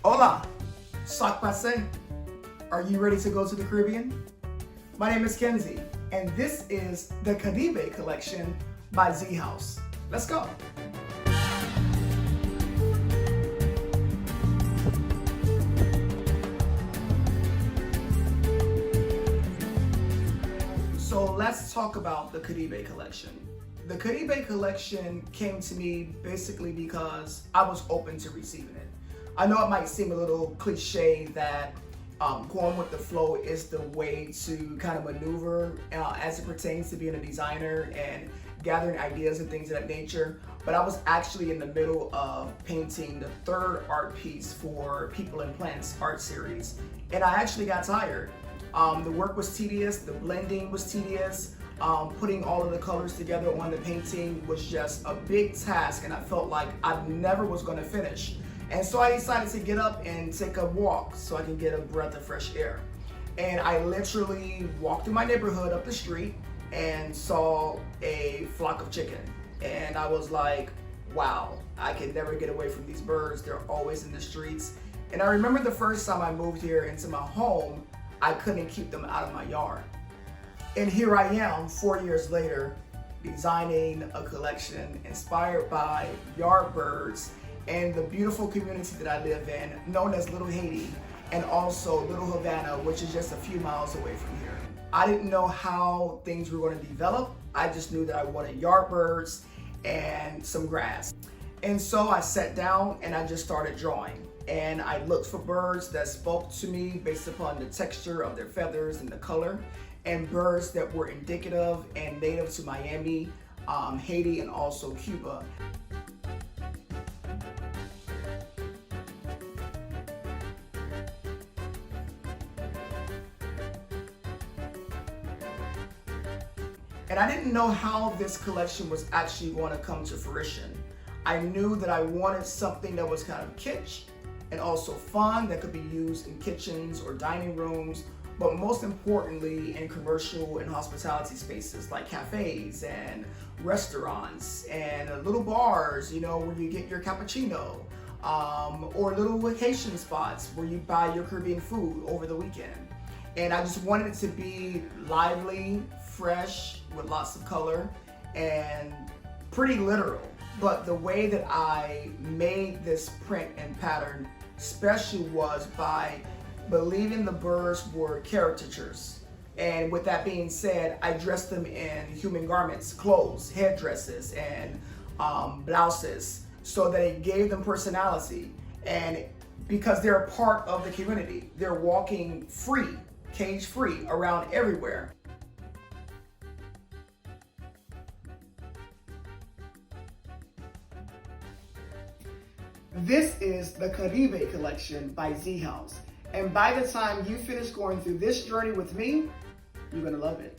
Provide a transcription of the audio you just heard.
Hola, sac passe. Are you ready to go to the Caribbean? My name is Kenzie, and this is the Caribe collection by Z House. Let's go. So let's talk about the Caribe collection. The Caribe collection came to me basically because I was open to receiving it. I know it might seem a little cliche that going with the flow is the way to kind of maneuver as it pertains to being a designer and gathering ideas and things of that nature, but I was actually in the middle of painting the third art piece for People and Plants art series, and I actually got tired. The work was tedious, the blending was tedious, putting all of the colors together on the painting was just a big task, and I felt like I never was going to finish. And so I decided to get up and take a walk so I can get a breath of fresh air. And I literally walked through my neighborhood up the street and saw a flock of chicken. And I was like, wow, I can never get away from these birds. They're always in the streets. And I remember the first time I moved here into my home, I couldn't keep them out of my yard. And here I am 4 years later, designing a collection inspired by yard birds and the beautiful community that I live in, known as Little Haiti, and also Little Havana, which is just a few miles away from here. I didn't know how things were going to develop. I just knew that I wanted yard birds and some grass. And so I sat down and I just started drawing. And I looked for birds that spoke to me based upon the texture of their feathers and the color, and birds that were indicative and native to Miami, Haiti, and also Cuba. And I didn't know how this collection was actually going to come to fruition. I knew that I wanted something that was kind of kitsch and also fun, that could be used in kitchens or dining rooms, but most importantly in commercial and hospitality spaces like cafes and restaurants and little bars, you know, where you get your cappuccino, or little vacation spots where you buy your Caribbean food over the weekend. And I just wanted it to be lively, fresh, with lots of color, and pretty literal. But the way that I made this print and pattern special was by believing the birds were caricatures. And with that being said, I dressed them in human garments, clothes, headdresses, and blouses, so that it gave them personality. And because they're a part of the community, they're walking free, cage-free around everywhere. This is the Caribe collection by Z House. And by the time you finish going through this journey with me, you're gonna love it.